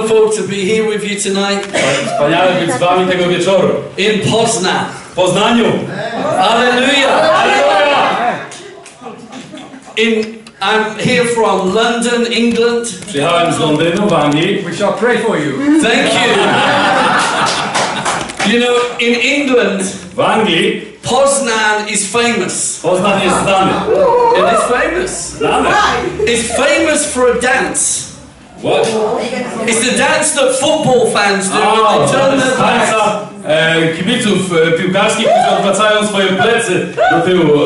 Wonderful to be here with you tonight. Wspaniale być z wami tego wieczoru. In Poznan. W Poznaniu. Hallelujah. Hallelujah. I'm here from London, England. Przyjechałem z Londynu w Anglii. We shall pray for you. Thank you. You know, in England, W Anglii Poznan is famous. Poznań jest znany. It is famous. Znany. It's famous for a dance. What? It's the dance that football fans do when they turn their backs. Tańca kibiców piłkarskich, którzy odwracają swoje plecy do tyłu,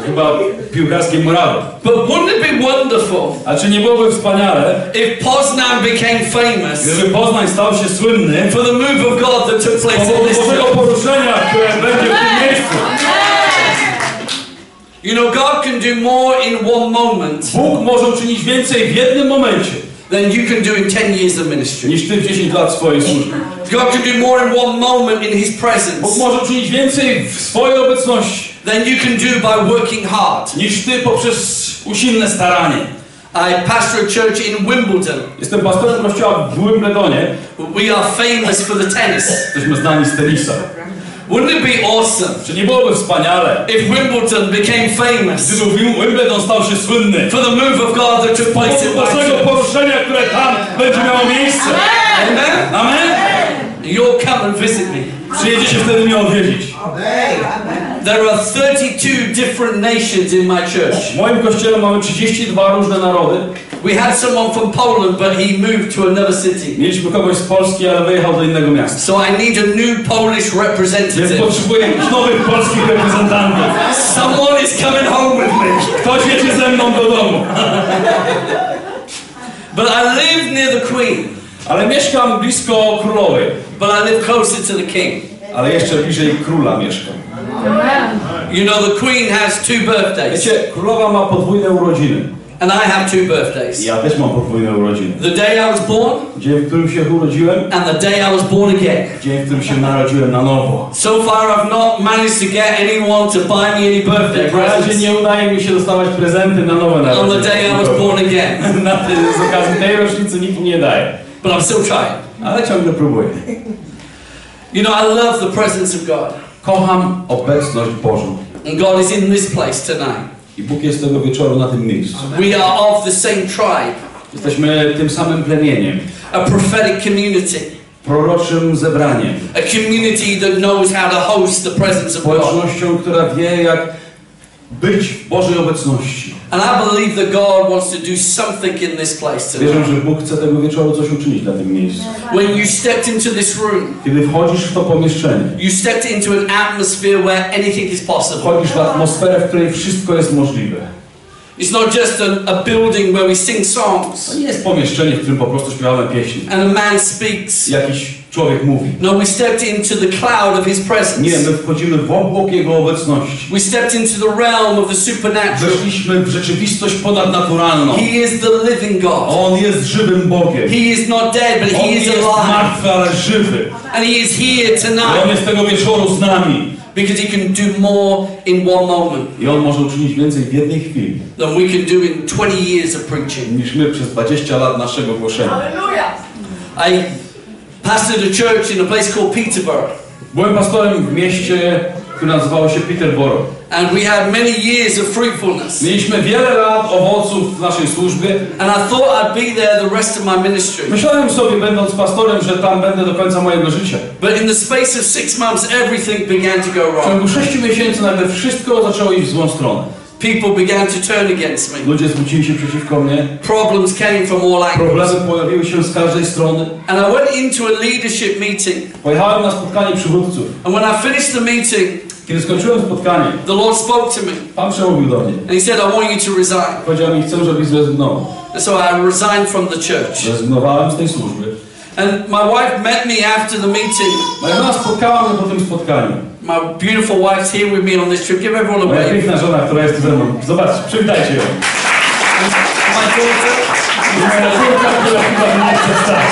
chyba piłkarskie murawy. But wouldn't it be wonderful A czy nie byłoby wspaniale, if Poznan became famous gdyby Poznań stał się słynny for the move of God that took place z in powodu this Bożego church? poruszenia, które będzie w tym miejscu? You know, God can do more in one moment Bóg może uczynić więcej w jednym momencie than you can do in 10 years of ministry. niż ty w 10 lat swojej służby. God can do more in one moment in His Bóg presence może uczynić więcej w swojej obecności than you can do by working hard. niż ty poprzez usilne staranie. I pastor a church in Wimbledon. Jestem pastorem kościoła w Wimbledonie. We are famous for the tennis. Jesteśmy znani z tenisa. Wouldn't it be awesome Czy nie byłoby wspaniale, if Wimbledon became famous gdyby Wimbledon stał się słynny for the move of God that took place in z Bożego Warszawie? poruszenia, które tam będzie miało miejsce? Amen? Amen? You'll come and visit me. Przyjedziecie wtedy mnie odwiedzić. There are 32 different nations in my church. W moim kościele mamy 32 różne narody. We had someone from Poland, but he moved to another city. Mieliśmy kogoś z Polski, ale wyjechał do innego miasta. So I need a new Polish Więc representative. potrzebuję jakichś nowych polskich reprezentantów. Someone is coming home with me. Ktoś jedzie ze mną do domu. But I live near the Queen. Ale mieszkam blisko królowej. But I live closer to the King. Ale jeszcze bliżej króla mieszkam. You know, the Queen has 2 birthdays. Wiecie, królowa ma podwójne urodziny. And I have 2 birthdays. Ja też mam podwójne urodziny. The day I was born Dzień, w którym się urodziłem, and the day I was born again. dzień, w którym się narodziłem na nowo. So far I've not managed to get anyone to buy me any birthday Na razie presents nie udaje mi się dostawać prezenty na nowe on narodziny. the day I was born again. Z okazji tej rocznicy nikt mi nie daje. But I'm still trying. Ale ciągle próbuję. You know, I love the presence of God. Kocham obecność Bożą. And God is in this place tonight. I Bóg jest tego wieczoru na tym miejscu. We are of the same tribe. Jesteśmy tym samym plemieniem. A prophetic community. Proroczym zebraniem. A community that knows how to host the presence of God. Społecznością, która wie, jak być w Bożej obecności. And I believe that God wants to do something in this place Wierzę, tonight. że Bóg chce tego wieczoru coś uczynić na tym miejscu. When you stepped into this room, Kiedy wchodzisz w to pomieszczenie, you stepped into an atmosphere where anything is possible. wchodzisz w atmosferę, w której wszystko jest możliwe. It's not just a building where we sing songs To nie jest pomieszczenie, w którym po prostu śpiewamy pieśni. and a man speaks. Jakiś człowiek mówi. No, we stepped into the cloud of His presence. Nie, my wchodzimy w obłok Jego obecności. We stepped into the realm of the supernatural. Weszliśmy w rzeczywistość ponadnaturalną. He is the living God. On jest żywym Bogiem. He is not dead, but On He is jest alive. martwy, ale żywy. And He is here I On tonight jest tego wieczoru z nami. because He can do more in one moment I On może uczynić więcej w jednej chwili, than we can do in 20 years of preaching. niż my przez 20 lat naszego głoszenia. I pastored a church in a place called Peterborough. Byłem pastorem w mieście, które nazywało się Peterborough. And we had many years of fruitfulness. Mieliśmy wiele lat owoców w naszej służbie. And I thought I'd be there the rest of my ministry. Myślałem sobie, będąc pastorem, że tam będę do końca mojego życia. But in the space of 6 months, everything began to go W wrong. ciągu 6 miesięcy nagle wszystko zaczęło iść w złą stronę. People began to turn against me. Ludzie zwrócili się przeciwko mnie. Problems came from all angles. Problemy pojawiły się z każdej strony. And I went into a leadership meeting. Pojechałem na spotkanie przywódców. And when I finished the meeting, Kiedy skończyłem spotkanie, the Lord spoke to me. Pan przemówił do mnie. And He said, I want you to resign. Powiedział mi, chcę, żebyś zrezygnował. And so I resigned from the church. Zrezygnowałem z tej służby. And my wife met me after the meeting. Moja żona spotkała mnie po tym spotkaniu. My beautiful wife's here with me on this trip. Give everyone a Moja wave. piękna żona, która jest tu ze mną. Zobaczcie, przywitajcie ją. My daughter. Moja córka, która chyba mnie przedstawi.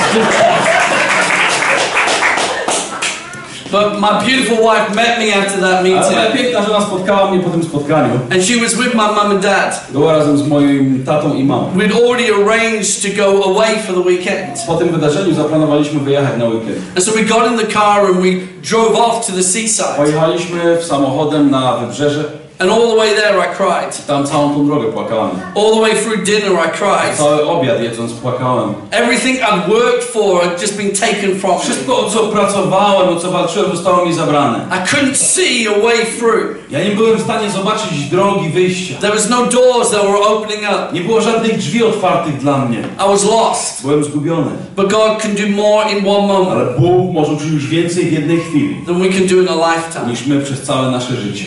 But my beautiful wife met me after that Ale moja meeting. piękna żona spotkała mnie po tym spotkaniu. And she was with my mum and dad. Była razem z moim tatą i mamą. We'd already arranged to go away for the weekend. Po tym wydarzeniu zaplanowaliśmy wyjechać na weekend. And so we got in the car and we drove off to the seaside. Pojechaliśmy samochodem na wybrzeże. And all the way there I cried. Tam całą tą drogę płakałem. All the way through dinner I cried. Cały obiad jedząc płakałem. Everything I'd worked for had just been taken from me. Wszystko, o co pracowałem, o co walczyłem, zostało mi zabrane. I couldn't see a way through. Ja nie byłem w stanie zobaczyć drogi wyjścia. There was no doors that were opening up. Nie było żadnych drzwi otwartych dla mnie. I was lost. Byłem zgubiony. But God can do more in one moment Ale Bóg może uczynić już więcej w jednej chwili, than we can do in a lifetime. niż my przez całe nasze życie.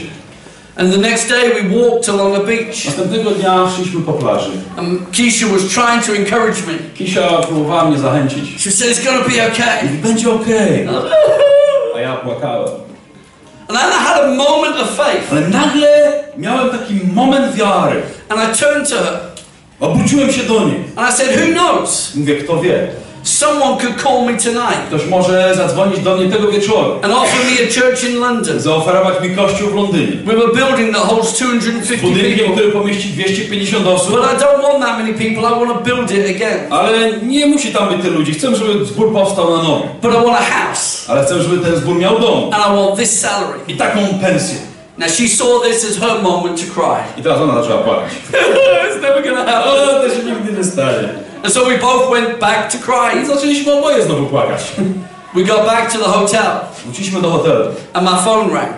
And the next day we walked along a beach. Następnego dnia szliśmy po plaży. And Keisha was trying to encourage me. Kisia próbowała mnie zachęcić. She said, it's going to be okay. Będzie okej. A ja płakałem. And then I had a moment of faith. Ale nagle miałem taki moment wiary. And I turned to her. Obróciłem się do niej. And I said, who knows? Mówię, kto wie? Someone could call me tonight Ktoś może zadzwonić do mnie tego wieczoru. and offer me a church in London Zaoferować mi kościół w Londynie. with a building that holds 250 Budynkiem, people. który pomieści 250 osób. But I don't want that many people. I want to build it again. Ale nie musi tam być tylu ludzi. Chcę, żeby zbór powstał na nowo. But I want a house. Ale chcę, żeby ten zbór miał dom. And I want this salary. I taką pensję. Now she saw this as her moment to cry. I teraz ona zaczęła płakać. It's never going to happen. O, to się nigdy nie stanie. And so we both went back to I cry. zaczęliśmy oboje znowu płakać. We got back to the hotel Wróciliśmy do hotelu. and my phone rang.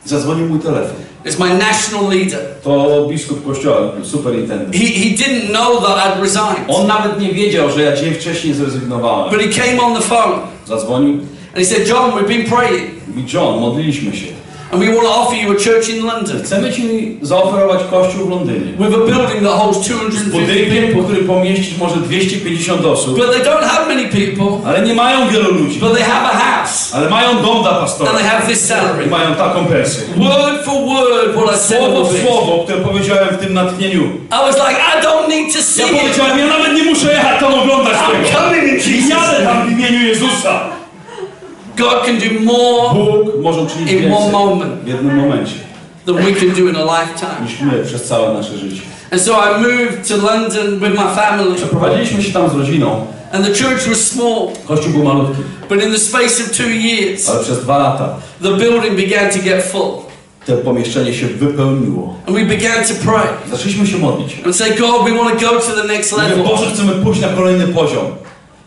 Zadzwonił mój telefon. It's my national leader. To biskup kościoła, superintendent. He didn't know that I'd resigned. On nawet nie wiedział, że ja dzień wcześniej zrezygnowałem. But he came on the phone Zadzwonił. and he said, John, we've been praying. Mówi, John, modliliśmy się. And we want to offer you a church in London Chcemy ci zaoferować kościół w Londynie. with a building that holds 250 Budynkiem, people. który pomieścić może 250 osób. But they don't have many people, Ale nie mają wielu ludzi. but they have a house Ale mają dom dla pastora. and they have this I salary. mają taką pensję. Word for word what I said Słowo would w be. słowo, które powiedziałem w tym natchnieniu. I was like, I don't need to see Ja it. powiedziałem, ja nawet nie muszę jechać tam oglądać I'm tego. coming in Jesus' Jadę tam name. w imieniu Jezusa. God can do more Bóg może uczynić in one więcej moment w jednym momencie, than we can do in a lifetime. niż my przez całe nasze życie. And so I moved to London with my family. Przeprowadziliśmy się tam z rodziną. And the church was small, Kościół był malutki, but in the space of 2 years, ale przez 2 lata the building began to get full. to pomieszczenie się wypełniło. And we began to pray Zaczęliśmy się modlić. and say, God, we want to go to the next Mówię, level. Boże, chcemy pójść na kolejny poziom.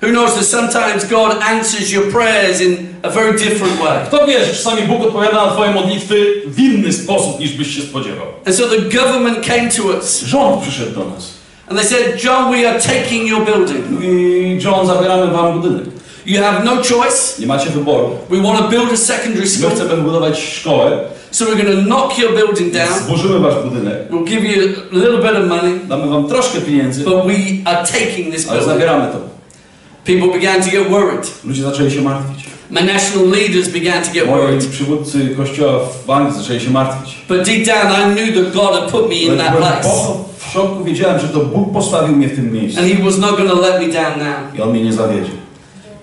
Who knows that sometimes God answers your prayers in a very different way. Kto wie, że czasami Bóg odpowiada na twoje modlitwy w inny sposób, niż byś się spodziewał. And so the government came to us Rząd przyszedł do nas. and they said, John, we are taking your building. Mówi, John, zabieramy wam budynek. You have no choice. Nie macie wyboru. We want to build a secondary My school. chcemy wybudować szkołę. So we're going to knock your building down. Zburzymy wasz budynek. We'll give you a little bit of money, Damy wam troszkę pieniędzy, but we are taking this ale building. zabieramy to. People began to get worried. Ludzie zaczęli się martwić. My national leaders began to get Moi worried. przywódcy kościoła w Anglii zaczęli się martwić. But deep down I knew that God had put me in that place. W środku wiedziałem, że to Bóg postawił mnie w tym miejscu. And He was not going to let me down now. I On mnie nie zawiedzie.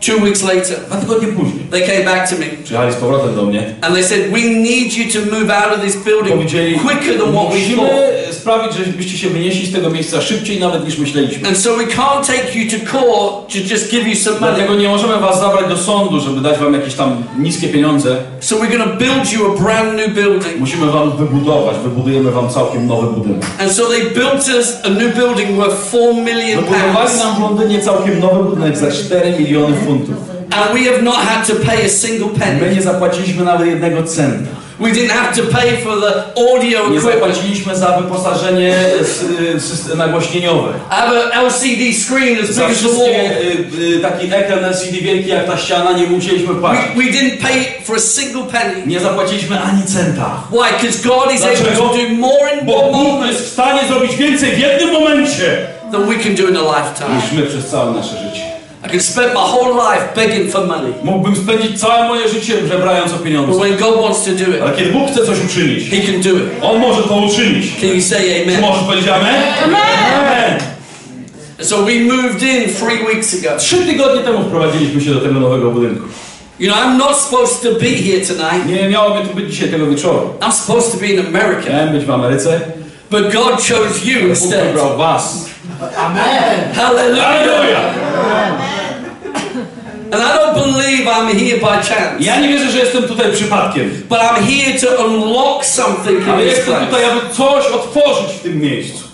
2 weeks later, 2 tygodnie później they came back to me przyjechali z powrotem do mnie. and they said, we need you to move out of this building Powiedzieli, quicker than what we musimy thought. sprawić, żebyście się wynieśli z tego miejsca szybciej nawet niż myśleliśmy. And so we can't take you to court to just give you some money. Dlatego nie możemy was zabrać do sądu, żeby dać wam jakieś tam niskie pieniądze. So we're going to build you a brand new building. Musimy wam wybudować, wybudujemy wam całkiem nowy budynek. And so they built us a new building worth £4 million. Wybudowali nam w Londynie całkiem nowy budynek za 4 miliony funtów. And we have not had to pay a single My penny. nie zapłaciliśmy nawet 1 centa. We didn't have to pay for the audio Nie equipment. zapłaciliśmy za wyposażenie nagłośnieniowe. I have an LCD screen as Za big as the wszystkie wall. taki ekran LCD wielki jak ta ściana nie musieliśmy płacić. We didn't pay for a single penny. Nie zapłaciliśmy ani centa. Why? Because God is able Dlaczego? to do more in Bo one Bóg moment jest w stanie zrobić więcej w jednym momencie than we can do in a lifetime. niż my przez całe nasze życie. I can spend my whole life begging for money. Mógłbym spędzić całe moje życie żebrając o But pieniądze. when God wants to do it, Ale kiedy Bóg chce coś uczynić, He can do it. On może to uczynić. Can you say Czy amen? możesz powiedzieć amen? Amen. So we moved in 3 weeks ago. 3 tygodnie temu wprowadziliśmy się do tego nowego budynku. You know, I'm not supposed to be here tonight. Nie miałoby tu być dzisiaj tego wieczoru. I'm supposed to be in America. Miałem być w Ameryce. But God chose you Bóg instead. wybrał was. Amen. Hallelujah. Hallelujah. And I don't believe I'm here by chance. Ja nie wierzę, że jestem tutaj przypadkiem. But I'm here to unlock something in Ale this jestem place. tutaj, aby coś otworzyć w tym miejscu.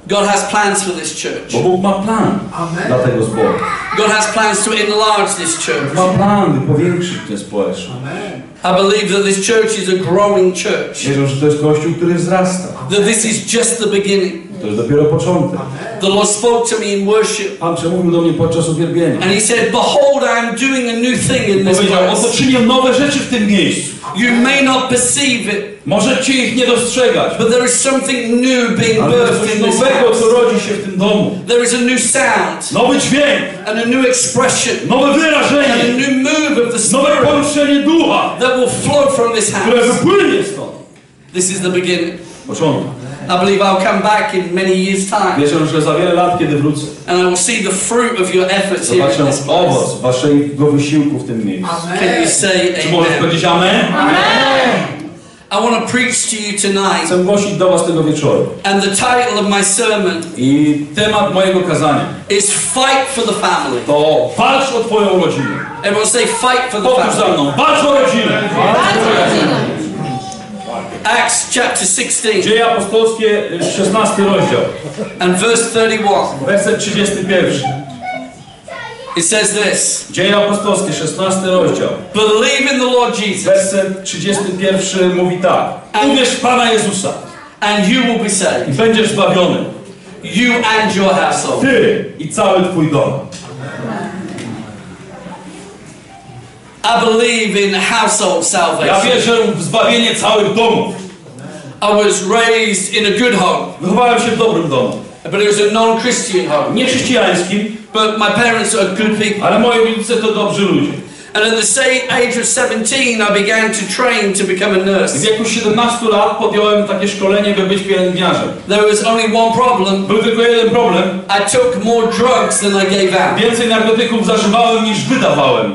God has plans for this church. Bo Bóg ma plan dla tego zboru. God has plans to enlarge this church. Ma plan, by powiększyć tę społeczność. I believe that this church is a growing church. Wierzę, że to jest Kościół, który wzrasta. That this is just the beginning. To jest dopiero początek. The Lord spoke to me in worship. Pan przemówił do mnie podczas uwielbienia. And He said, behold, I am doing a new thing in this Powiedział, place. oto czynię nowe rzeczy w tym miejscu. You may not perceive it, Możecie ich nie dostrzegać. but there is something new being Ale jest birthed coś in this nowego, house. co rodzi się w tym domu. There is a new sound Nowy dźwięk, and a new expression nowe and a wyrażenie, new move of the nowe Spirit poruszenie ducha, that will flow from this które house. wypłynie stąd. This is the beginning. Początek. I believe I'll come back in many years' time Wierzę, że za wiele lat, kiedy wrócę, and I will see the fruit of your efforts here in zobaczę this place. owoc waszego wysiłku w tym miejscu. Can you say Czy możesz amen? powiedzieć amen? I want to preach to you tonight, Chcę głosić do was tego wieczoru. and the title of my sermon I temat mojego kazania is Fight for the Family. to walcz o twoją rodzinę. Everyone say fight for the Powtórz za family. mną, walcz o rodzinę. Acts chapter 16 Dzieje apostolskie, 16 rozdział, and verse 31. werset 31. It says this: Dzieje apostolskie, 16 rozdział, believe in the Lord Jesus, werset 31 mówi tak. Uwierz w Pana Jezusa and you will be i saved, będziesz zbawiony. you and your household. Ty i cały twój dom. I believe in household Ja salvation. wierzę w zbawienie całych domów. I was raised in a good home, Wychowałem się w dobrym domu. but it was a non-Christian home. Nie chrześcijańskim, But my parents are good people. ale moi rodzice to dobrzy ludzie. And at the age of 17, I began to train to become a W nurse. wieku 17 lat podjąłem takie szkolenie, by być pielęgniarzem. There was only one problem. Był tylko jeden problem. I took more drugs than I gave out. Więcej narkotyków zażywałem niż wydawałem.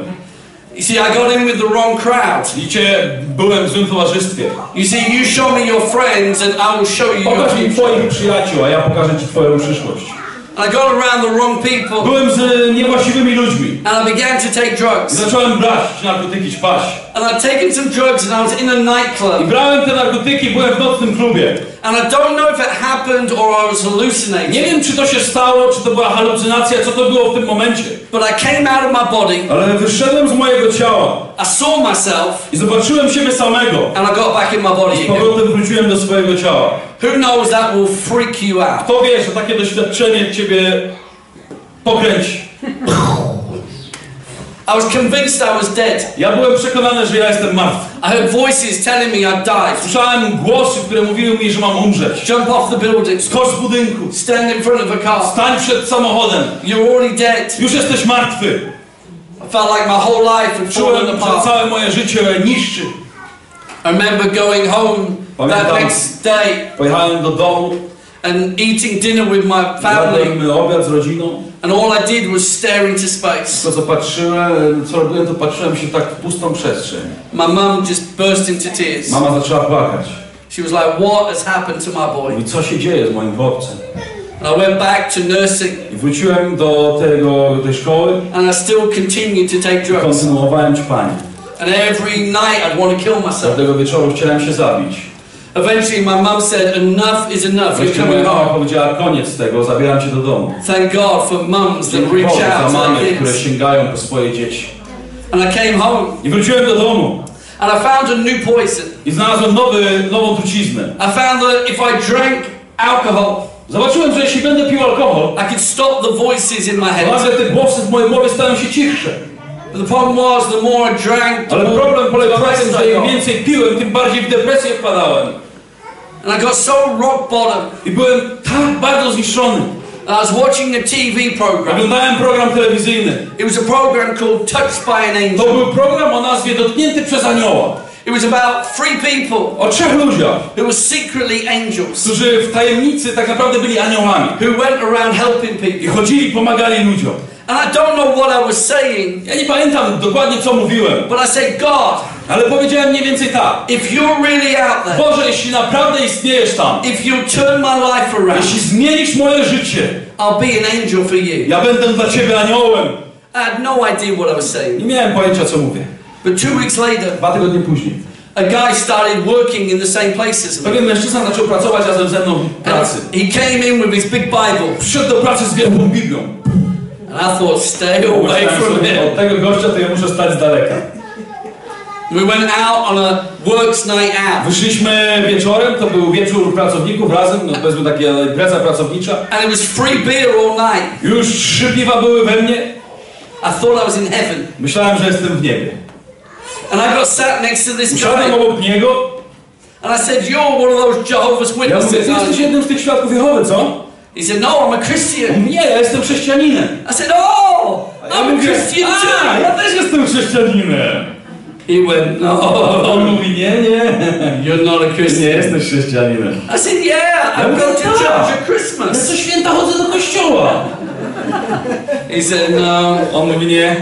You see, I got in with the wrong crowd. Widzicie, byłem w złym towarzystwie. You see, you show me your friends and I will show you your Pokaż mi future. twoich przyjaciół, a ja pokażę ci twoją przyszłość. I got around the wrong people Byłem z niewłaściwymi ludźmi. and I began to take I drugs. zacząłem brać narkotyki, ćpać. And I'd taken some drugs and I was in a I nightclub. brałem te narkotyki, byłem w nocnym klubie. And I don't know if it happened or I was hallucinating. Nie wiem, czy to się stało, czy to była halucynacja, co to było w tym momencie. But I came out of my body. Ale wyszedłem z mojego ciała I saw myself i zobaczyłem siebie samego. and I got back in my body Z again. powrotem wróciłem do swojego ciała. Who knows, that will freak you out. Kto wie, że takie doświadczenie ciebie pokręci. I was convinced I was dead. Ja byłem przekonany, że ja jestem martwy. I heard voices telling me I'd died. Słyszałem głosy, które mówiły mi, że mam umrzeć. Jump off the building. Skocz z budynku. Stand in front of a car. Stań przed samochodem. You're already dead. Już jesteś martwy. I felt like my whole life had Czułem, fallen że apart. całe moje życie niszczy. I remember going home that Pamiętam. next day Pojechałem do domu. and eating dinner with my family, Jadłem obiad z rodziną. and all I did was stare into space. To co robiłem, to patrzyłem się tak w pustą przestrzeń. My mum just burst into tears. Mama zaczęła płakać. She was like, what has happened to my boy? I co się dzieje z moim chłopcem? And I went back to nursing, I wróciłem do tej szkoły. and I still continued to take drugs. Kontynuowałem ćpanie. And every night I'd want to kill myself. Każdego wieczoru chciałem się zabić. Eventually my mum said, enough is enough, you're Wreszcie moja coming mama home. powiedziała, koniec tego, zabieram cię do domu. Thank God for mums that Dziękuję reach Bogu za out to mamy, their które kids. sięgają po swoje dzieci. And I came home, I wróciłem do domu. and I found a new poison. I znalazłem nową truciznę. I found that if I drank alcohol, Zobaczyłem, że jeśli będę pił alkohol, I could stop the voices in my to head. nagle te głosy w mojej głowie stają się cichsze. But the problem was, the more I drank, the Ale more problem polegał na tym, depressed że I im got. więcej piłem, tym bardziej w depresję wpadałem. And I got so rock bottom. I byłem tak bardzo zniszczony. And I was watching a TV program. Oglądałem program telewizyjny. It was a program called Touched by an To Angel. był program o nazwie Dotknięty przez anioła. It It was about 3 people O 3 ludziach, who were secretly angels, którzy w tajemnicy tak naprawdę byli aniołami. who went around helping I people. chodzili, pomagali ludziom. And I don't know what I was saying, Ja nie pamiętam dokładnie co mówiłem, but I said, God, ale powiedziałem mniej więcej tak. if you're really out there, Boże, jeśli naprawdę istniejesz tam, if you'll turn my life around, jeśli zmienisz moje życie, I'll be an angel for you. ja będę dla Ciebie aniołem. I had no idea what I was saying. Nie miałem pojęcia co mówię. But 2 weeks later, 2 tygodnie później. a guy started working in the same place as me. Pewien mężczyzna zaczął pracować razem ze mną w pracy. He came in with his big Bible. Przyszedł do pracy z wielką Biblią. And I thought, stay away from Od him. tego gościa to ja muszę stać z daleka. We went out on a works night out. Wyszliśmy wieczorem, to był wieczór pracowników razem, no powiedzmy taka impreza pracownicza. And it was free beer all night. Już 3 piwa były we mnie. I thought I was in heaven. Myślałem, że jestem w niebie. And I got sat next to this Usiadłem guy. obok niego. And I said, you're one of those Jehovah's Ja mówię, Witnesses, ty aren't jesteś you? jednym z tych świadków Jehowy, co? He said, no, I'm a On Christian. mówi, nie, ja jestem chrześcijaninem. I said, oh, A ja I'm a mówię, Christian a, too. ja też jestem chrześcijaninem. He went, no, On mówi, nie, you're not a nie Christian. jesteś chrześcijaninem. I said, yeah, I Ja mówię, go to tak. church at Ja Christmas. co święta chodzę do kościoła. He said, no. On mówi, nie,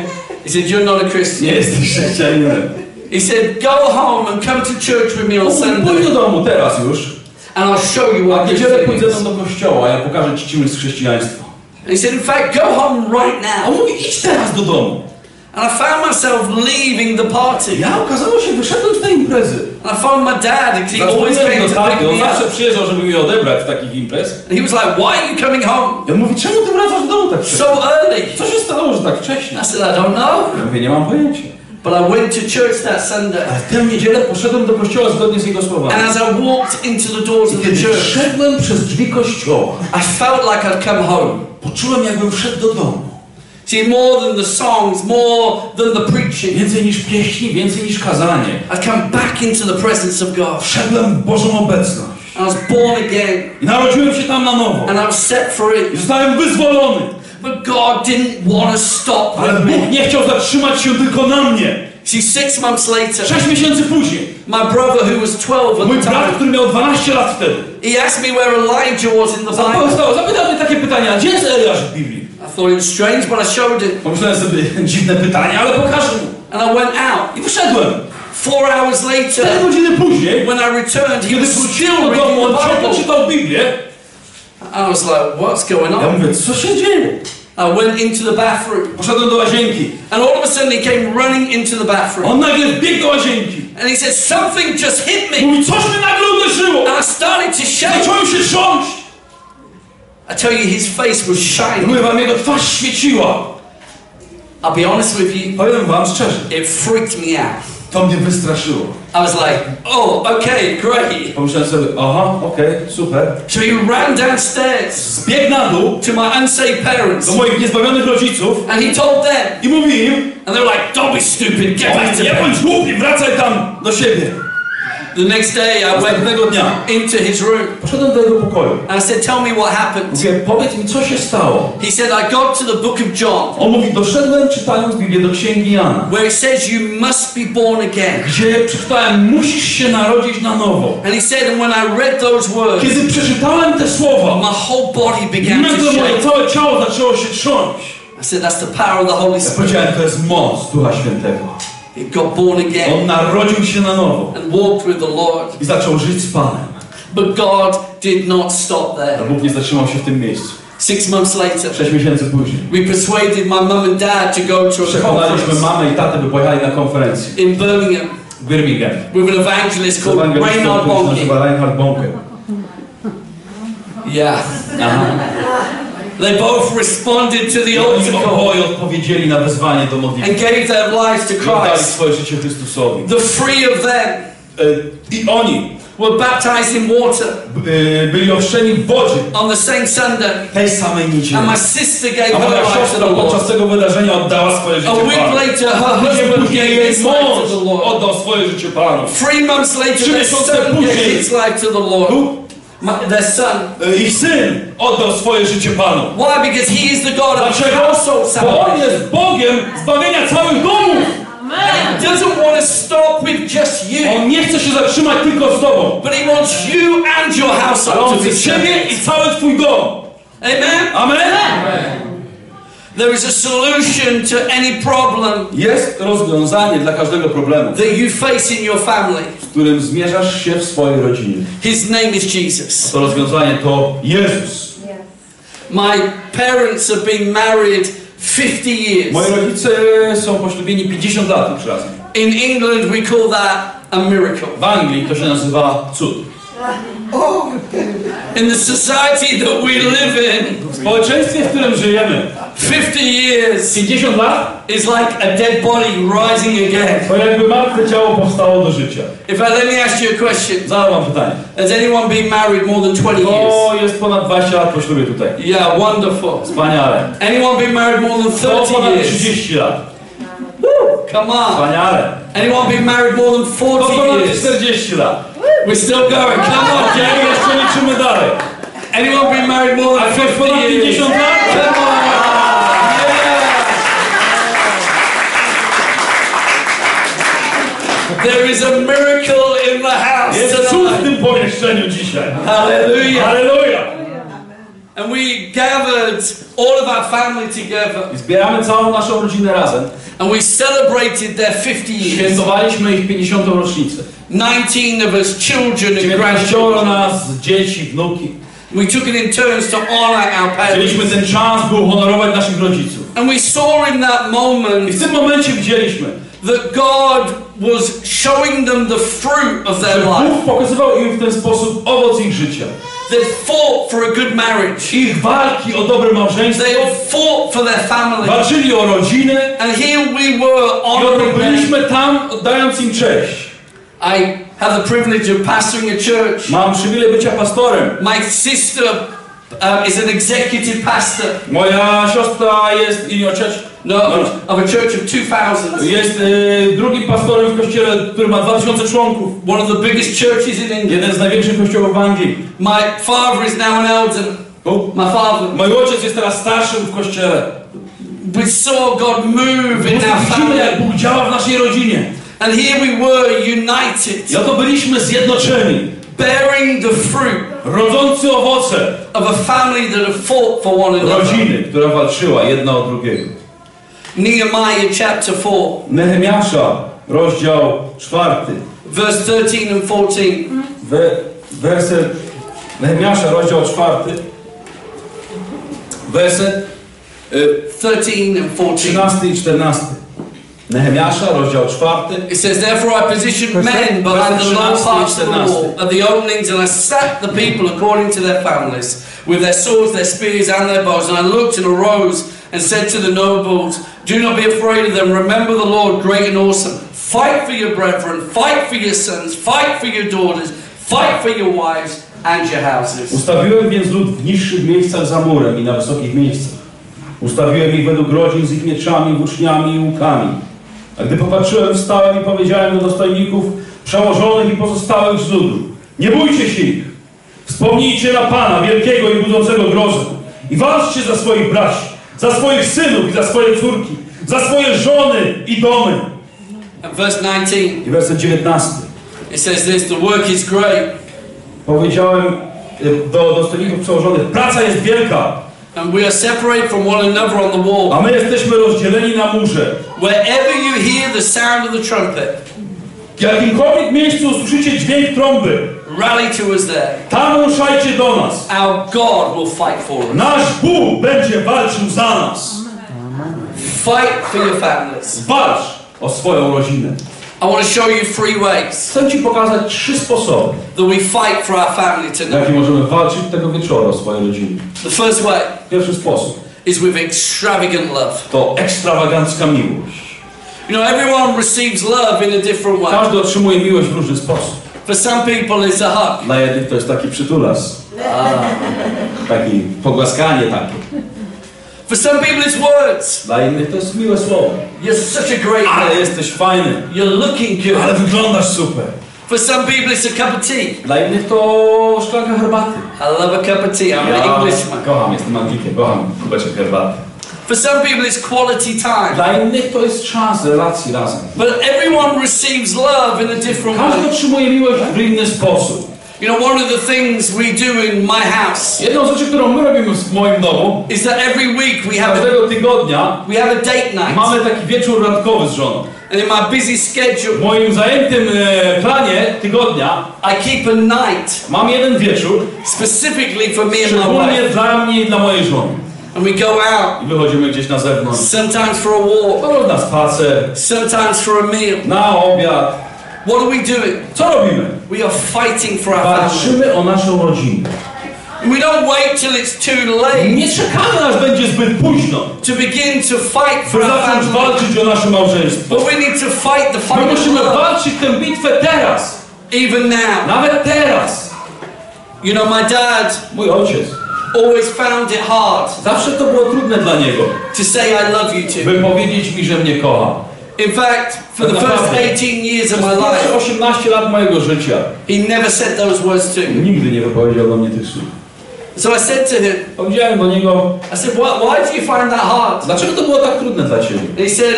He said, you're not a Christian. nie jesteś chrześcijaninem. He said, go home and come to church with me on Pójdź Sunday, do domu teraz już. and I'll show you A what w niedzielę Christian pójdź ze is. mną do kościoła, ja pokażę ci czym jest chrześcijaństwo. And he said, in fact, go home right A on now. mówi, idź teraz do domu. And I found myself leaving the party. Ja okazało się, wyszedłem z tej imprezy. And I found my dad, because he always came Zadzwoniłem do to pick taty, on me zawsze up. przyjeżdżał, żeby mnie odebrać w takich imprez. And he was like, why are you coming home Ja mówi, czemu ty wracasz do domu tak wcześnie? so early? Co się stało, że tak wcześnie? I said, I don't know. Ja mówię, nie mam pojęcia. But I went to church that Sunday. Ale w tę niedzielę poszedłem do kościoła zgodnie z jego słowami. And as I walked into the doors of the Kiedy church, wszedłem przez drzwi kościoła, I felt like I'd come home. poczułem jakbym wszedł do domu. See, more than the songs, more than the preaching, Więcej niż pieśni, więcej niż kazanie. I come back into the presence of God. Wszedłem w Bożą obecność. I was born again. I narodziłem się tam na nowo. And I was set free. I zostałem wyzwolony. But God didn't want to stop Ale with Bóg me. nie chciał zatrzymać się tylko na mnie. See, 6 months later, 6 miesięcy później, my brother, who was 12 at mój the brat, time, który miał 12 lat wtedy, he asked me where Elijah was in the Bible. zapytał mnie takie pytania, a gdzie jest Eliasz w Biblii? I thought it was strange, but I showed him. Pomyślałem sobie, dziwne pytanie, ale pokażę mu. And I went out. I wyszedłem. 4 hours 4 later, godziny później, when I returned, he kiedy was wróciłem still do domu, reading on the ciągle Bible. czytał Biblię. I was like, what's going Ja on? mówię, co się dzieje? I went into the bathroom. Poszedłem do łazienki. And all of a sudden he came running into the bathroom. On nagle wbiegł do łazienki. And he said, something just hit me. Mówi, coś mnie nagle uderzyło. And I started to shake. Zacząłem się trząść. I tell you, his face was shining. Mówię wam, jego twarz świeciła. I'll be honest with you, Powiem wam szczerze, it freaked me out. to mnie wystraszyło. I was like, oh, okay, great. Pomyślałem sobie, aha, okej, super. So he ran downstairs Zbiegł na dół to my unsaved parents. do moich niezbawionych rodziców And he told them. i mówi im, And they were like, don't be stupid, get back to nie bed. bądź głupi, wracaj tam do siebie. The next day I went Następnego dnia into his room. poszedłem do jego pokoju. And I said, tell me what happened. Mówię, powiedz mi, co się stało. He said, I got to the book of John, On mówi, doszedłem czytając Biblię do Księgi Jana, where it says you must be born again. gdzie przeczytałem, musisz się narodzić na nowo. And he said, and when I read those words, Kiedy przeczytałem te słowa, my whole body began to nagle moje shake. całe ciało zaczęło się trząść. I said, that's the power of the Holy Ja Spirit. powiedziałem, to jest moc Ducha Świętego. He got born again On narodził się na nowo and walked with the Lord. i zaczął żyć z Panem. But God did not stop A there. Bóg nie zatrzymał się w tym miejscu. 6 months later, 6 miesięcy później we persuaded my mum and dad to go to a przekonaliśmy conference mamę i tatę, by pojechali na konferencję in Birmingham w Birmingham. with an evangelist called Ewangelistą, Reinhard który się Bonnke. nazywa Reinhard Bonnke. Yeah. Aha. They both responded to the I oni altar call oboje odpowiedzieli na wezwanie do modlitwy. and gave their lives to I oddali Christ. swoje życie Chrystusowi. The three of them I oni were baptized in water byli ochrzczeni w wodzie on the same Sunday. tej samej niedzieli. And my sister gave A her moja life to siostra the podczas Lord. tego wydarzenia oddała swoje życie A week Panu. later, her Tydzień husband później gave jej his life to mąż the Lord. oddał swoje życie Panu. 3 months later, 3 their miesiące son gave później. his life to the Lord. Their son. Ich syn oddał swoje życie Panu. Why? Because he is the God of Dlaczego? household Bo On salvation. jest Bogiem zbawienia całych domów. He doesn't want to stop with just you. On nie chce się zatrzymać tylko z tobą. But he wants you and your Ale household on to be chce ciebie saved. i cały twój dom. Amen? Amen? There is a solution to any problem Jest rozwiązanie dla każdego problemu, that you face in your family. z którym zmierzasz się w swojej rodzinie. His name is Jesus. To rozwiązanie to Jezus. My parents have been married 50 years. Moi rodzice są poślubieni 50 lat już razem. In England we call that a miracle. W Anglii to się nazywa cud. In the society that we live in, W społeczeństwie, w którym żyjemy, 50 years 50 lat is like a dead body rising again. to jakby martwe ciało powstało do życia. Let me ask you a question. Zadam wam pytanie. Has anyone been married more than 20 years? To jest ponad 20 lat po ślubie tutaj. Yeah, wonderful. Wspaniale. Anyone been married more than To 30 ponad years? 30 lat. Come on. Wspaniale. Anyone been married more than To 40 ponad years? 40 lat. We're still going. Come on. Okej, jeszcze liczymy dalej. Anyone been married more A than ktoś 50 ponad years? 50 lat? Come on. There is a miracle in the house Jest cud w tonight. tym pomieszczeniu dzisiaj. Hallelujah. Halleluja. And we gathered all of our family together. I zbieramy całą naszą rodzinę razem. And we celebrated their 50 years. Świętowaliśmy ich 50. rocznicę. 19 of us, children and 19 grandchildren. nas, dzieci, wnuki. We took it in turns to honor our Chcieliśmy parents. ten czas, by uhonorować naszych rodziców. And we saw in that I moment w tym momencie widzieliśmy, that God was showing them the fruit of their że life. Bóg pokazywał im w ten sposób owoc ich życia. They fought for a good marriage. Ich walki o dobre małżeństwo, They fought for their family. walczyli o rodziny And here we were i oto honoring them. byliśmy tam, oddając im cześć. I have the privilege of pastoring a church. Mam przywilej bycia pastorem. My sister is an executive pastor. Moja siostra jest in your church. No, of a church of 2,000. Jest drugim pastorem w kościele, który ma 2000 członków. One of the biggest churches in England. Jeden z największych kościołów w Anglii. My father is now an elder. My father. Mój ojciec jest teraz starszym w kościele. We saw God move in our Widzimy, jak family. Bóg działa w naszej rodzinie. And here we were united, I oto byliśmy zjednoczeni, bearing the fruit rodzący owoce of a family that have fought for one another. rodziny, która walczyła jedna o drugiego. Nehemiah chapter 4, Nehemiasza, rozdział 4, verse 13 and 14. werset Nehemiasza, rozdział 4, werset 13 and 14. 13 i 14. Nehemiasza, rozdział 4. It says, therefore I positioned men behind the low parts of the wall at the openings, and I sat the people according to their families, with their swords, their spears, and their bows. And I looked and arose and said to the nobles, do not be afraid of them. Remember the Lord, great and awesome. Fight for your brethren, fight for your sons, fight for your daughters, fight for your wives and your houses. Ustawiłem więc lud w niższych miejscach za murem i na wysokich miejscach. Ustawiłem ich według rodzin z ich mieczami, włóczniami i łukami. A gdy popatrzyłem, wstałem i powiedziałem do dostojników, przełożonych i pozostałych z ludu: nie bójcie się ich. Wspomnijcie na Pana, wielkiego i budzącego grozę. I walczcie za swoich braci, za swoich synów i za swoje córki, za swoje żony i domy. And verse 19. I werset 19. It says this, the work is great. Powiedziałem do dostojników przełożonych, praca jest wielka. And we are separated from one another on the wall. A my jesteśmy rozdzieleni na murze. Wherever you hear the sound of the trumpet, W jakimkolwiek miejscu usłyszycie dźwięk trąby, rally to us there. tam ruszajcie do nas. Our God will fight for us. Nasz Bóg będzie walczył za nas. Fight for your families. Walcz o swoją rodzinę. I want to show you 3 ways Chcę Ci pokazać 3 sposoby, that we fight for our family w tonight. jaki możemy walczyć tego wieczoru o swoje rodziny. The first way Pierwszy sposób is with extravagant love. to ekstrawagancka miłość. You know, everyone receives love in a different way. Każdy otrzymuje miłość w różny sposób. For some people it's a hug. Dla jednych to jest taki przytulas. Taki pogłaskanie takie. For some people it's words. Dla innych to jest miłe słowo. You're such a great Ale man. jesteś fajny. You're looking Ale good. wyglądasz super. For some people it's a cup of tea. Dla innych to szklanka herbaty. I love a cup of tea. I'm an Englishman. kocham, jestem Anglikiem, kocham kubeczek herbaty. For some people it's quality time. Dla innych to jest czas relacji razem. But everyone receives love in a different way. Każdy otrzymuje miłość w inny sposób. You know, one of the things we do in my house Jedną rzecz, którą my robimy w moim domu, is that every week każdego tygodnia we have a date night. mamy taki wieczór randkowy z żoną. And in my busy schedule, W moim zajętym planie tygodnia I keep a night mam jeden wieczór specifically for me and my szczególnie wife. dla mnie i dla mojej żony. And we go out, I wychodzimy gdzieś na zewnątrz. sometimes for a walk, Na spacer, sometimes for a meal. na obiad. What are we doing? Co robimy? We are fighting for our family. Walczymy o naszą rodzinę. We don't wait till it's too late Nie czekamy, aż będzie zbyt późno, to begin to fight for by our zacząć family. walczyć o nasze małżeństwo. But we need to fight the My fight of musimy love, walczyć tę bitwę teraz. even now. Nawet teraz. You know, my dad Mój ojciec. always found it hard Zawsze to było trudne dla niego, to say I love you to. by powiedzieć mi, że mnie kocha. In fact, for the first 18 years of my Przez life, pierwsze 18 lat mojego życia he never said those words to me. nigdy nie wypowiedział do mnie tych słów. So I said to him, Powiedziałem do niego, I said, why do you find that hard? dlaczego to było tak trudne dla ciebie? And he said,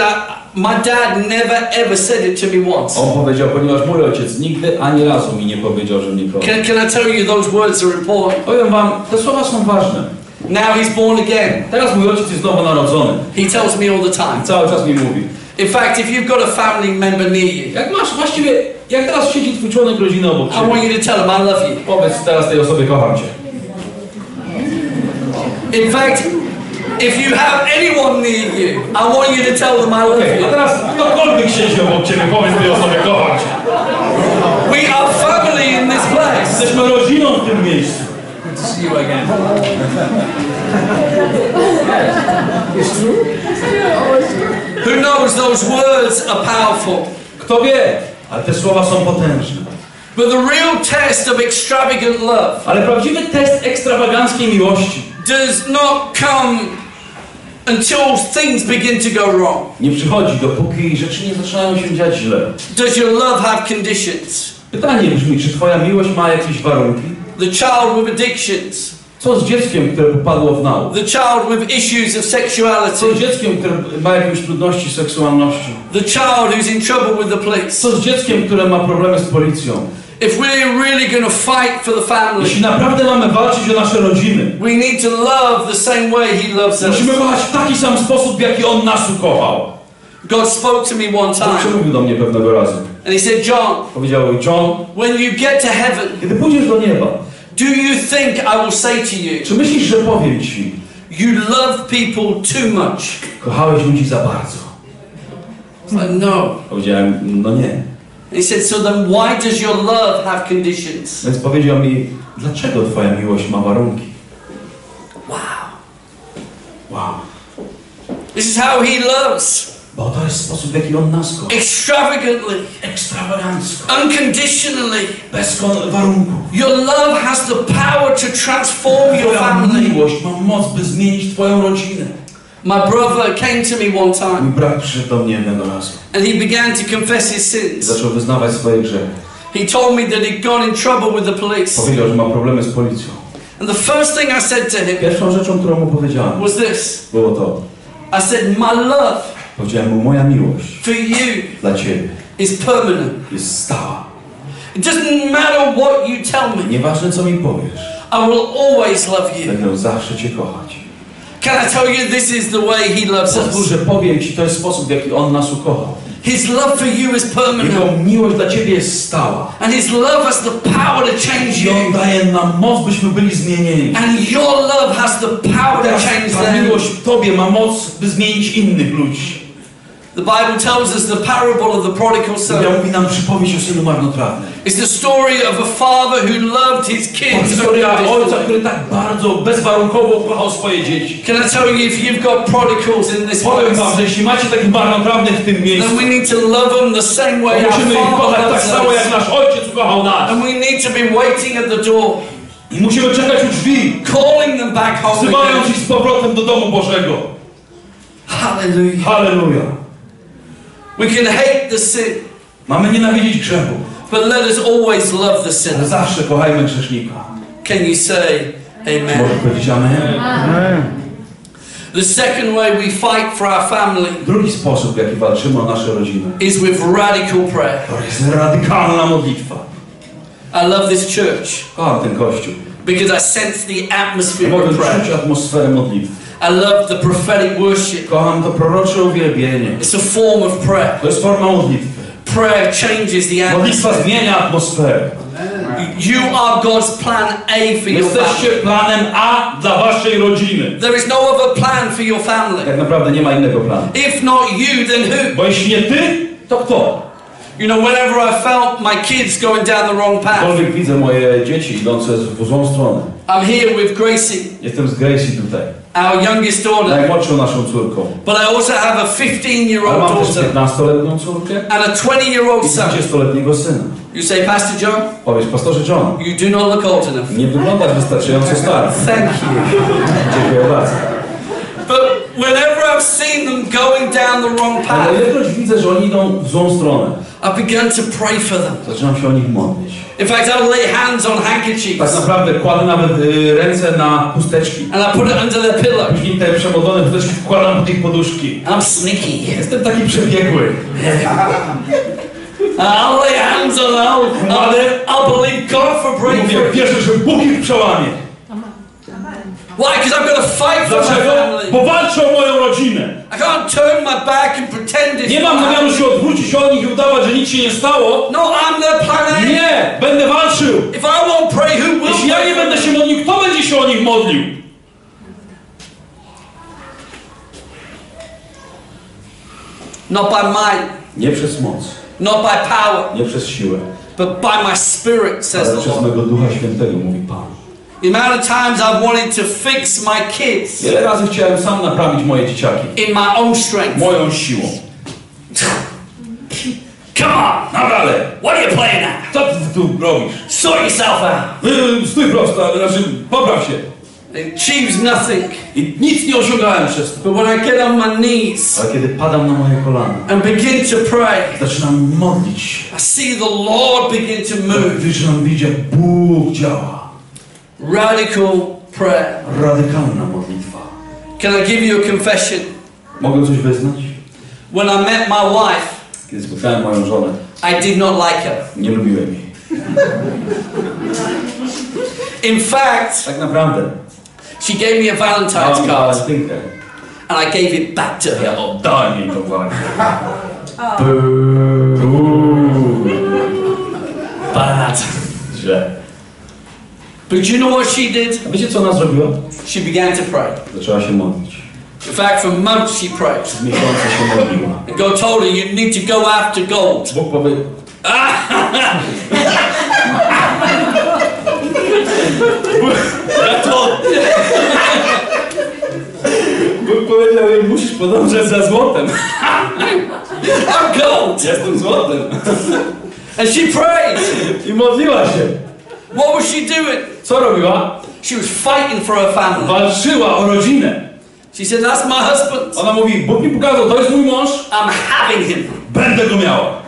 my dad never ever said it to me once. On powiedział, ponieważ mój ojciec nigdy ani razu mi nie powiedział, że mnie kocha. Can I tell you those words are important? Powiem wam, te słowa są ważne. Now he's born again. Teraz mój ojciec jest nowo narodzony. He tells me all the time. Cały czas mi mówi. In fact, if you've got a family member near you, Jak masz właściwie, jak teraz siedzi twój członek rodziny obok I want ciebie, you to tell him I love you. powiedz teraz tej osobie, kocham cię. In fact, if you have anyone near you, I want you to tell them I love A you. teraz ktokolwiek siedzi obok ciebie, powiedz tej osobie, kocham cię. We are family in this place. Jesteśmy rodziną w tym miejscu. Good to see you again. Who knows those words are powerful? Kto wie, ale te słowa są potężne. But the real test of extravagant love Ale prawdziwy test ekstrawaganckiej miłości does not come until things begin to go wrong. nie przychodzi, dopóki rzeczy nie zaczynają się dziać źle. Does your love have conditions? Pytanie brzmi, czy twoja miłość ma jakieś warunki? The child with addictions. Co z dzieckiem, które popadło w nauk? The child with issues of sexuality. Co z dzieckiem, które ma jakieś trudności z seksualnością? The child who's in trouble with the police. Co z dzieckiem, które ma problemy z policją? If we're really going to fight for the family, Jeśli naprawdę mamy walczyć o nasze rodziny, we need to love the same way He loves us. musimy kochać w taki sam sposób, w jaki On nas ukochał. God spoke to me one Bóg time, przemówił do mnie pewnego razu. and He said, John, Powiedział mi, John, when you get to heaven, kiedy pójdziesz do nieba, do you think I will say to you, czy myślisz, że powiem ci, you love people too much? kochałeś ludzi za bardzo? It's like, no. Powiedziałem, no nie. He said, so then why does your love have conditions? Więc powiedział mi, dlaczego twoja miłość ma warunki? Wow. Wow. This is how He loves. Bo to jest sposób, w jaki On nas kocha. Extravagantly. Ekstrawagancko. Unconditionally. Bez warunków. Your love has the power to transform your Twoja family. miłość ma moc, by zmienić twoją rodzinę. My brother came to me one time, Mój brat przyszedł do mnie jednego razu. and he began to confess his I sins. zaczął wyznawać swoje grzechy. He told me that he'd gone in trouble with the police. Powiedział, że ma problemy z policją. And the first thing I said to him Pierwszą rzeczą, którą mu powiedziałem, was this. było to. I said, my love Powiedziałem mu, moja miłość for you dla ciebie is permanent. jest stała. It doesn't matter what you tell me. Nieważne, co mi powiesz, I will always love you. będę zawsze cię kochać. Can I tell you this is the way He loves Pozwól, us? że powiem ci, to jest sposób, w jaki On nas ukochał. His love for you is Jego permanent. miłość dla ciebie jest stała. And His love has the power to change I On you. daje nam moc, byśmy byli zmienieni. And your love has the power to Teraz change ta them. miłość w tobie ma moc, by zmienić innych ludzi. The Bible tells us the parable of the prodigal Biblia son. mówi nam przypowieść o synu marnotrawnym. It's the story of a father who loved his To kids. historia ojca, który tak bardzo bezwarunkowo kochał swoje dzieci. Can I tell you, if you've got prodigals in this Powiem wam, place, że jeśli macie takich marnotrawnych w tym miejscu, then we need to love them the same way our musimy ich Father kochać tak loves samo, jak us. nasz ojciec ukochał nas. And we need to be waiting at the door, I musimy czekać u drzwi, calling them back home wzywając again. ich z powrotem do domu Bożego. Hallelujah. Halleluja. We can hate the sin, Mamy nienawidzić grzechu, but let us always love the ale sinner. zawsze kochajmy grzesznika. Can you say Może amen? powiedzieć amen? The The second way we fight for our family Drugi sposób, w jaki walczymy o nasze rodziny, is with radical prayer. to jest radykalna modlitwa. I love this church Kocham ten kościół. because I sense the atmosphere Mogę of prayer. czuć atmosferę modlitwy. I love the prophetic worship. Kocham to prorocze uwielbienie. It's a form of prayer. To jest forma modlitwy. Prayer changes the Modlitwa atmosphere. zmienia atmosferę. You are God's plan A for your Jesteście family. planem A dla waszej rodziny. There is no other plan for your family. Tak naprawdę nie ma innego planu. If not you, then who? Bo jeśli nie ty, to kto? You know, whenever I felt my kids going down the wrong path, Gdziekolwiek widzę moje dzieci idące w złą stronę. I'm here with Gracie, Jestem z Gracie tutaj. our youngest daughter, Najmłodszą naszą córką. but I also have a Ale 15-year-old mam też daughter 15-letnią córkę and a 20-year-old i son. 20-letniego syna. You say, Pastor John, Powiedz, pastorze John, you do not look old enough. nie wyglądasz wystarczająco stary. Thank you. Dziękuję bardzo. But whenever I've seen them going down the wrong path, Ale ilekroć widzę, że oni idą w złą stronę, I began to pray for them. zaczynam się o nich modlić. In fact, I would lay hands on Tak handkerchiefs naprawdę kładę nawet ręce na chusteczki. and I put it under their pillow. Później te przemodlone chusteczki wkładam pod ich poduszki. I'm sneaky. Jestem taki przebiegły. I'll lay hands on them. I'll believe God for Mówię, breakthrough. wierzę, że Bóg ich przełamie. Why? Because I've got to fight for my Dlaczego? family. Bo walczę o moją rodzinę. I can't turn my back and pretend it's Nie mam not zamiaru happening. się odwrócić od nich i udawać, że nic się nie stało. No, I'm the plan A. Nie! Będę walczył! If I won't pray, who will Jeśli ja nie pray? będę się modlił, kto będzie się o nich modlił? Not by might, Nie przez moc, not by power, nie przez siłę, but by my spirit, says ale the przez Lord. mego Ducha Świętego, mówi Pan. The amount of times I've wanted to fix my kids Wiele razy chciałem sam naprawić moje dzieciaki. in my own strength. Moją siłą. Come on, No dalej! what are you playing at? Co ty tu robisz? Sort yourself out. Stój prosto, znaczy popraw się. It achieves nothing. I nic nie osiągałem przez to. But when I get on my knees Ale kiedy padam na moje kolana, and begin to pray, zaczynam modlić się. I see the Lord begin to move. Zaczynam widzieć, jak Bóg działa. Radical prayer. Radykalna modlitwa. Can I give you a confession? Mogę coś wyznać? When I met my wife, Kiedy spotkałem moją żonę, I did not like her. nie lubiłem jej. In fact, Tak naprawdę. she gave me a Valentine's card walentynkę. and I gave it back to her. Ja oddałem jej tą walentynkę. Bad. Źle. But you know what she did? A wiecie, co ona zrobiła? She began to pray. Zaczęła się modlić. In fact, for months she prayed. Przez miesiące się modliła. And God told her, you need to go after gold. Bóg powiedział, Bóg powiedział jej, musisz podążać za złotem. I'm gold. Jestem złotem. And she prayed. I modliła się. What was she doing? Co robiła? She was fighting for her family. Walczyła o rodzinę. She said, that's my husband. Ona mówi, Bóg mi pokazał, to jest mój mąż. I'm having him. Będę go miała.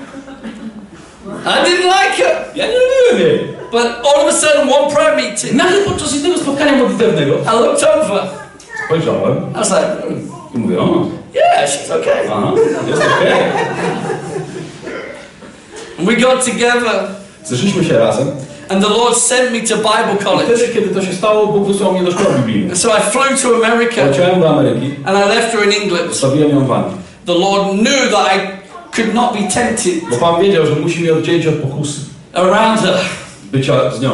I didn't like her. Ja nie lubiłem jej. But all of a sudden, one prayer meeting, Nagle podczas jednego spotkania modlitewnego I looked over. spojrzałem I was like, i mówię, o, yeah, she's okay. aha, jest okej. And we got together, Zeszliśmy się razem. and the Lord sent me to Bible I college. wtedy, kiedy to się stało, Bóg wysłał mnie do szkoły biblijnej. And so I flew to America, Leciałem do Ameryki, and I left her in England. zostawiłem ją w Anglii. The Lord knew that I could not be tempted Bo Pan wiedział, że musi mnie oddzielić od pokusy. around her. Bycia z nią.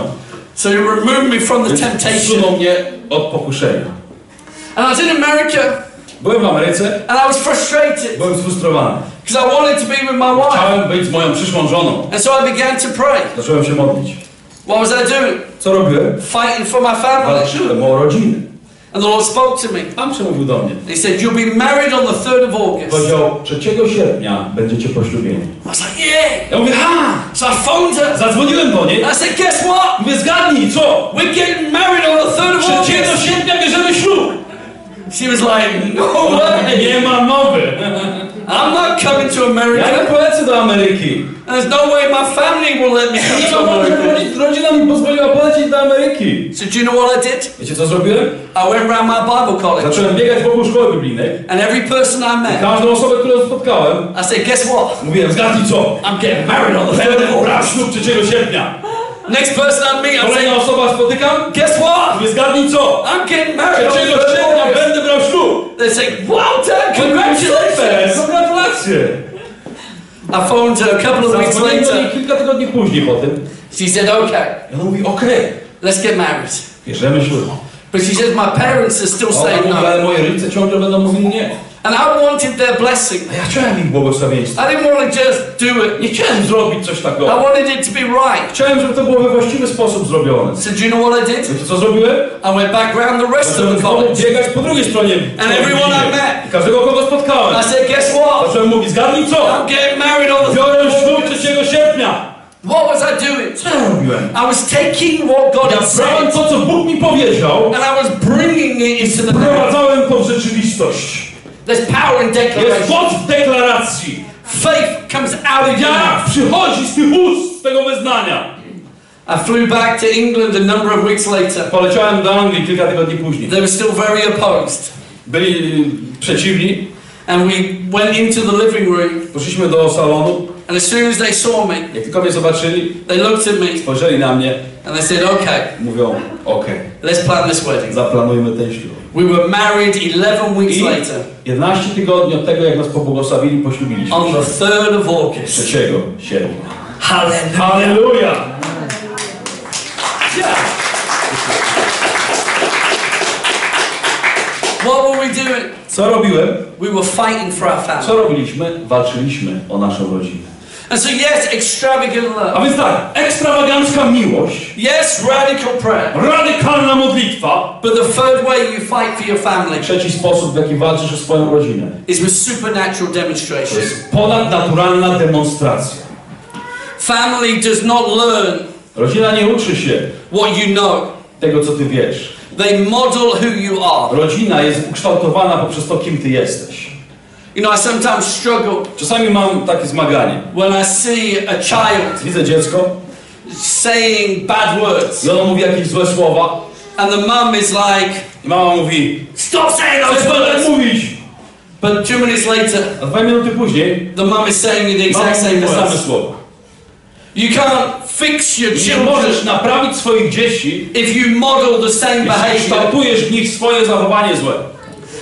So He removed me from the Więc temptation. zsunął mnie od pokuszenia. And I was in America, Byłem w Ameryce, and I was frustrated, byłem sfrustrowany. because I wanted to be with my wife. Chciałem być z moją przyszłą żoną. And so I began to pray. Zacząłem się modlić. What was I doing? Co robiłem? Fighting for my family. Walczyłem o rodzinę. And the Lord spoke to me. Pan przemówił do mnie. He said, you'll be married on the 3rd of August. Powiedział, 3 sierpnia będziecie poślubieni. I was like, yeah. Ja mówię, ha! So I phoned her. Zadzwoniłem do niej. I said, guess what? Mówię, zgadnij, co? We're getting married on the 3rd of 3 August. sierpnia bierzemy ślub. She was like, no way. Nie ma mowy. I'm not coming to America. Ja nie polecę do Ameryki. There's no way my family will let me come to America. Rodzina mi pozwoliła polecieć do Ameryki. So do you know what I did? Wiecie co zrobiłem? I went around my Bible college. Zacząłem biegać wokół szkoły biblijnej. And every person I met, Każdą osobę, którą spotkałem, I said, guess what? mówiłem, zgadnij co? I'm getting married on the Będę 3rd. brał ślub 3 sierpnia. Next person I meet, I Kolejna say, osoba spotykam, guess what? mówię, zgadnij co? I'm getting married on 3 the sierpnia 3rd. będę brał ślub. They say, wow, Dad, Super, congratulations. gratulacje. I phoned her a couple of weeks Zadzwoniłem do niej later. kilka tygodni później po tym. She said, okay, I ona mówi, okej, let's get married. bierzemy ślub. But she says, my parents are still Ona saying mówi, no. ale moje rodzice ciągle będą mówili nie. And I wanted their blessing. A ja chciałem ich błogosławieństwa. I didn't want to just do it. Nie chciałem zrobić coś I takiego. wanted it to be right. Chciałem, żeby to było we właściwy sposób zrobione. So do you know what I did? Wiecie co zrobiłem? I went back round the rest of Zacząłem the znowu college. biegać po drugiej stronie. And everyone I met. I każdego, kogo spotkałem. I said, guess what? Zacząłem mówić, zgadnij co? I'm getting married on the Biorę 3rd. ślub 3 sierpnia. What was I doing? Co ja robiłem? I was taking what God Ja had brałem said to, co Bóg mi powiedział, and I was bringing it into the now. wprowadzałem to w rzeczywistość. There's power in Jest declaration. moc w deklaracji. Faith comes out of your Jak mouth. przychodzi z tych ust, z tego wyznania. I flew back to England a number of weeks later. Poleciałem do Anglii kilka tygodni później. They were still very opposed. Byli przeciwni. And we went into the living room. Poszliśmy do salonu. And as soon as they saw me, Jak tylko mnie zobaczyli, they looked at me spojrzeli na mnie. and they said, okay, Mówią, okej, let's plan this wedding. zaplanujmy ten ślub. We were married 11 weeks I later 11 tygodni od tego, jak nas pobłogosławili, poślubiliśmy on się. the 3rd of August. 3 sierpnia. Hallelujah. Halleluja! What were we doing? Co robiłem? We were fighting for our Co family. robiliśmy? Walczyliśmy o naszą rodzinę. And so yes, extravagant A love. więc tak, ekstrawagancka miłość, Yes, radical prayer. radykalna modlitwa. But the 3rd way you fight for your family Trzeci sposób, w jaki walczysz o swoją rodzinę, is with supernatural to demonstration. jest ponadnaturalna demonstracja. Family does not learn Rodzina nie uczy się what you know. tego, co ty wiesz. They model who you are. Rodzina jest ukształtowana poprzez to, kim ty jesteś. You know, I sometimes struggle Czasami mam takie zmaganie. when I see a child Widzę dziecko saying bad words i ono mówi jakieś złe słowa and the mum is like, i mama mówi, stop saying those przestań tak words. mówić. But 2 minutes later, A 2 minuty później the mum is saying the mama exact mówi same te same words. słowa. You can't fix your Nie children możesz naprawić swoich dzieci, if you model the same jeśli behavior. kształtujesz w nich swoje zachowanie złe.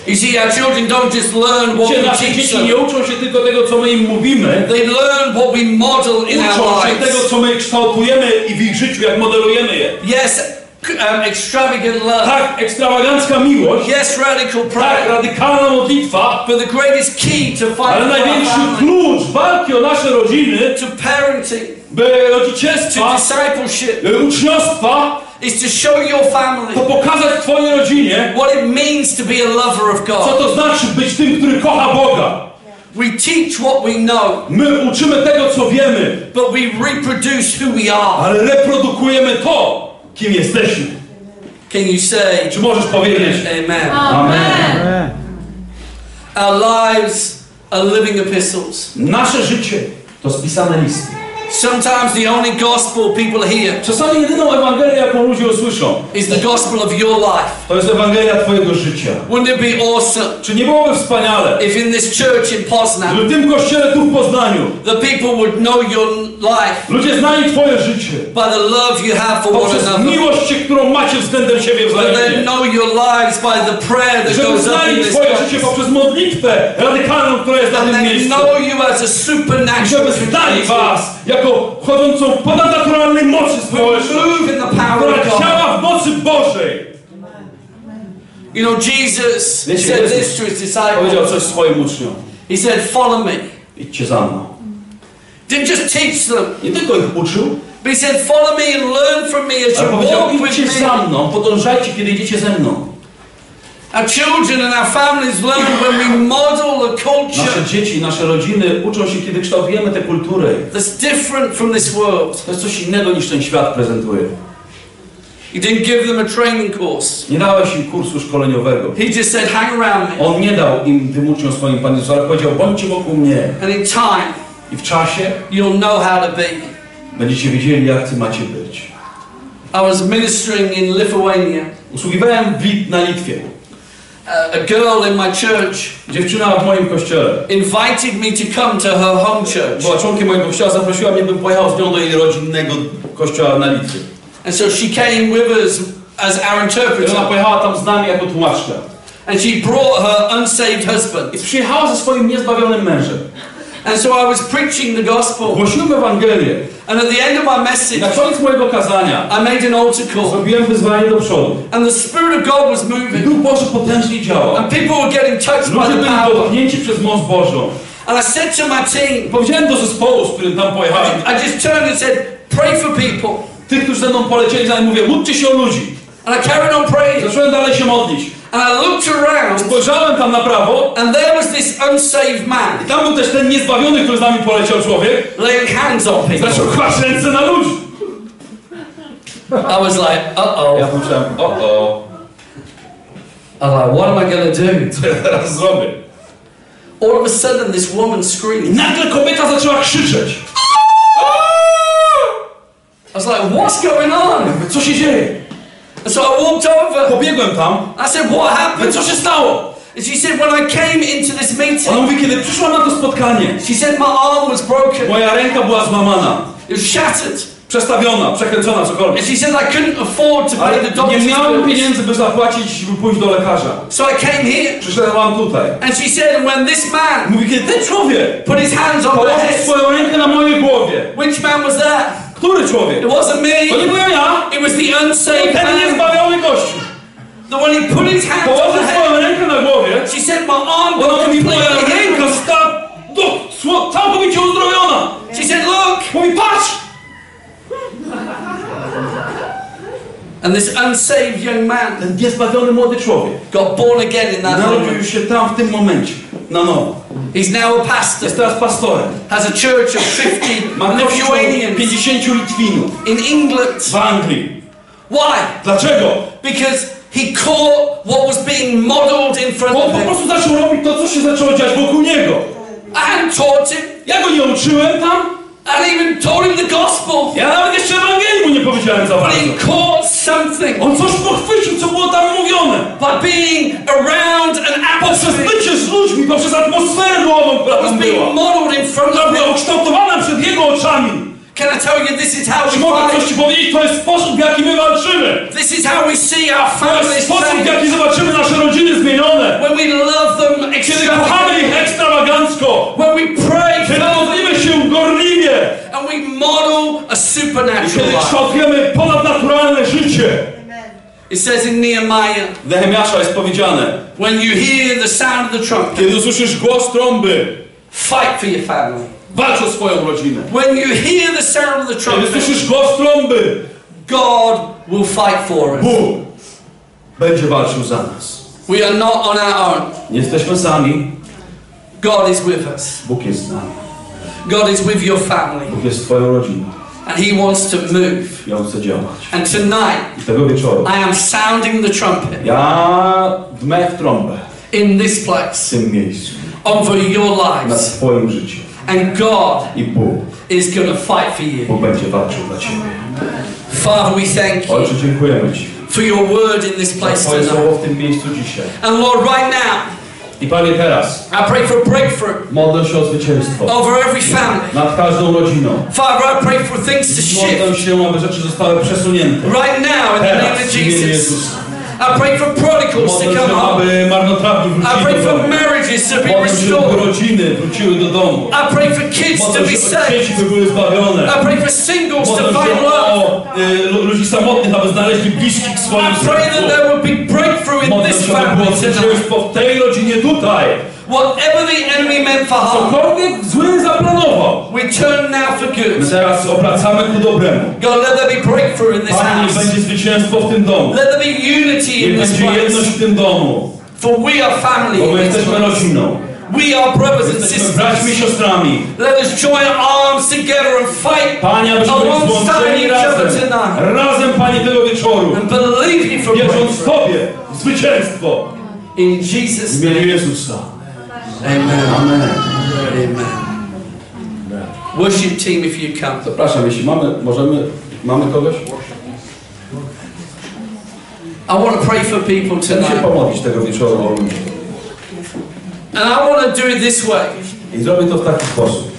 You see, our children don't just learn what we Nasze teach dzieci them. nie uczą się tylko tego, co my im mówimy, They learn what we model in our uczą się lives. tego, co my kształtujemy i w ich życiu, jak modelujemy je. Yes, extravagant love. Tak, ekstrawagancka miłość, Yes, radical tak, prayer. radykalna modlitwa, But the greatest key to fight ale for our największy family, klucz walki o nasze rodziny, to parenting, by to rodzicielstwa, discipleship, uczniostwa, is to show your family to pokazać twojej rodzinie, what it means to be a lover of co God. to znaczy być tym, który kocha Boga. We teach what we know, My uczymy tego, co wiemy, but we reproduce who we are. ale reprodukujemy to, kim jesteśmy. Can you say Czy możesz powiedzieć? amen? Amen. Our lives are living epistles. Nasze życie to spisane listy. Sometimes the only gospel people hear Czasami jedyną Ewangelię, jaką ludzie usłyszą, is the gospel of your life. to jest Ewangelia twojego życia. Wouldn't it be awesome Czy nie byłoby wspaniale, if in this church in Poznan, żeby w tym kościele tu w Poznaniu the people would know your life ludzie znali twoje życie by the love you have for one poprzez another? miłość, którą macie względem siebie But they wzajemnie. know your lives by the prayer that Żeby goes up in znali this twoje życie place. poprzez modlitwę radykalną, która jest na And tym they miejscu. know you as a I supernatural żeby znali was jako chodzącą w ponadnaturalnej mocy społecznej, move in the power która of God. działa w mocy Bożej. You know, Jesus Wiecie, said Jezus this to his disciples. powiedział coś swoim uczniom. He said, follow me. Idźcie za mną. Didn't just teach them, Nie tylko ich uczył, but he said, follow me and learn from me as ale you powiedział, walk with idźcie za me. mną, podążajcie, kiedy idziecie ze mną. Our children and our families learn when we model the Nasze culture dzieci, nasze rodziny uczą się, kiedy kształtujemy tę kulturę. that's different from this world. To jest coś innego, niż ten świat prezentuje. He didn't give them a training course. Nie dałeś im kursu szkoleniowego. He just said, hang around me. On nie dał im tym uczniom swoim Panie Jezusu, ale powiedział, bądźcie wokół mnie. And in time, I w czasie you'll know how to be. będziecie wiedzieli, jak ty macie być. I was ministering in Lithuania. Usługiwałem na Litwie. A girl in my church Dziewczyna w moim kościele invited me to come to her home church. była członkiem mojego kościoła, zaprosiła mnie, bym pojechał z nią do jej rodzinnego kościoła na Litwie. And so she came with us as our interpreter. Ona pojechała tam z nami jako tłumaczka. And she brought her unsaved husband. I przyjechała ze swoim niezbawionym mężem. And so I was preaching the gospel. Głosiłem Ewangelię. And at the end of my message, Na koniec mojego kazania I made an altar call. zrobiłem wyzwanie do przodu. And the Spirit of God was moving. Duch Boży potężnie działał. And people were getting touched by Ludzie the byli power. dotknięci przez moc Bożą. And I said to my team, Powiedziałem do zespołu, z którym tam pojechałem, I just turned and said, pray for people. tych, którzy ze mną polecieli, za mną mówię, módlcie się o ludzi. And I carried on praying. Zacząłem dalej się modlić. And I looked around. Spojrzałem tam na prawo. And there was this unsaved man. I tam był też ten niezbawiony, który z nami poleciał człowiek. Laying hands on people. Zaczął kłaść ręce na ludzi. I was like, uh-oh. Ja pomyślałem, o. I was like, what am I going to do? Co ja teraz zrobię? All of a sudden this woman screamed. I nagle kobieta zaczęła krzyczeć. I was like, what's going on? Co się dzieje? And so I walked over. Pobiegłem tam. I said, what happened? Co się stało? And she said, when I came into this meeting, Ona mówi, kiedy przyszłam na to spotkanie, she said my arm was broken. moja ręka była złamana. It was shattered. Przestawiona, przekręcona, cokolwiek. And she said I couldn't afford to pay Ale the nie doctor's miałem bills. pieniędzy, by zapłacić, by pójść do lekarza. So I came here. Przyszedłem tutaj. And she said, and when this man Mówi, kiedy ten człowiek put his hands on my położył head, swoją rękę na mojej głowie. which man was that? Który człowiek? It wasn't To nie me. byłem ja. It was the unsaved Ten man. niezbawiony gościu. The one he put his hands on Położył my head. swoją rękę na głowie. She said my arm Ona was mówi, moja completely ręka healed. została całkowicie uzdrowiona. She said, look. Mówi, patrz. And this unsaved young man Ten niezbawiony młody człowiek got born again in that narodził moment. się tam w tym momencie. Na nowo. He's now a pastor. Jest teraz pastorem. Has a church of 50 Ma kościół Lithuanians 50 Litwinów in England. w Anglii. Why? Dlaczego? Because he caught what was being modeled in front Bo of po him. prostu zaczął robić to, co się zaczęło dziać wokół niego. I hadn't taught him. Ja go nie uczyłem tam. I hadn't even told him the gospel. Ja nawet jeszcze Ewangelii mu nie powiedziałem za But bardzo. he caught something On coś pochwycił, co było tam mówione. by being around an Poprzez atmosphere bycie z ludźmi, poprzez atmosferę duchową, która that was tam była. being modeled in front Która of była him. ukształtowana przed jego oczami. Can I tell you, this is how Czy we mogę coś fight? ci powiedzieć? To jest sposób, w jaki my walczymy. This is how we see our To jest families sposób, w change. jaki zobaczymy nasze rodziny zmienione. When we love them Kiedy kochamy ich extravagantly. ekstrawagancko. When we pray Kiedy for them. modlimy się gorliwie. And we model a I supernatural kiedy life. kształtujemy ponadnaturalne życie. It says in Nehemiah, W Nehemiasza jest powiedziane, when you hear the sound of the trumpet, kiedy usłyszysz głos trąby, fight for your family. walcz o swoją rodzinę. When you hear the sound of the Kiedy trumpet, słyszysz głos trąby, God will fight for us. Bóg będzie walczył za nas. We are not on our own. Nie jesteśmy sami. God is with us. Bóg jest z nami. God is with your family. Bóg jest twoją rodziną. And He wants to move. I On chce działać. And tonight, I tego wieczoru I am sounding the trumpet ja dmę w trąbę in this w place tym miejscu. over your Na lives. twoim życiu. And God I Bóg. is going to fight for you. Bóg będzie walczył dla ciebie. Father, we thank you Ojcze, dziękujemy Ci for your word in this za place Twoje tonight. słowo w tym miejscu dzisiaj. And Lord, right now, I Panie, teraz I pray for breakthrough modlę się o zwycięstwo over every family. nad każdą rodziną. Father, I pray for things to shift Modlę się, aby rzeczy zostały przesunięte. right now in the name Teraz, of w imieniu Jesus. Jezusa. I pray for prodigals to Modlę come się, home. aby marnotrawni I wrócili pray do for domu. marriages to be Modlę się, aby restored. rodziny wróciły do domu. I pray for kids to Modlę be się, aby saved. dzieci by były zbawione. I pray for singles to Modlę find się love. o ludzi samotnych, aby znaleźli bliskich w swoim I pray that sercu. there will be breakthrough in Modlę this się, aby family było tonight. zwycięstwo w tej rodzinie tutaj. Whatever the enemy meant for harm, Cokolwiek zły zaplanował, we turn now for my good. teraz obracamy ku dobremu. God, let there be breakthrough in this Panie, niech house. będzie zwycięstwo w tym domu. Let there be unity in Niech this będzie jedność place. w tym domu. For we are family Bo in my this jesteśmy place. rodziną. We are brothers and Jesteśmy braćmi i sisters. siostrami. Let us join arms together and fight Panie, abyśmy byli alongside złączeni each other razem. tonight. Razem, Panie, tego wieczoru. And believe you for Wierząc breakthrough. Tobie w zwycięstwo. In Jesus' W imieniu name. Jezusa. Amen. Amen. Amen. Worship team, if you come. Zapraszam, jeśli mamy kogoś? I want to pray for people Chcę się tonight. pomodlić tego wieczoru o ludzi. And I want to do it this way. I zrobię to w taki sposób.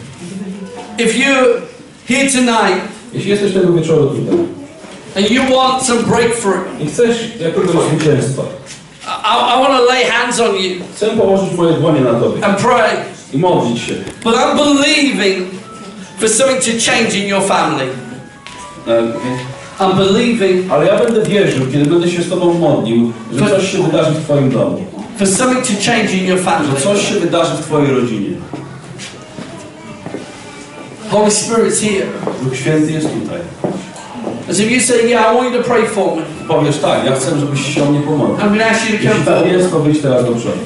If you're here tonight Jeśli jesteś tego wieczoru tutaj and you want some breakthrough, i chcesz jakiegoś zwycięstwa, I want to lay hands on you chcę położyć moje dłonie na Tobie and pray. i modlić się. But I'm believing for something to change in your family. I'm believing Ale ja będę wierzył, kiedy będę się z Tobą modlił, że coś się wydarzy w Twoim domu. for something to change in your Że family. coś się wydarzy w Twojej rodzinie. Holy Spirit's here. Duch Święty jest tutaj. As if you say, yeah, I want you to pray for me. Powiesz tak, ja chcę, żebyś się o mnie pomodlił. I'm going to ask you to come Jeśli tak forward. jest, to wyjdź teraz do przodu.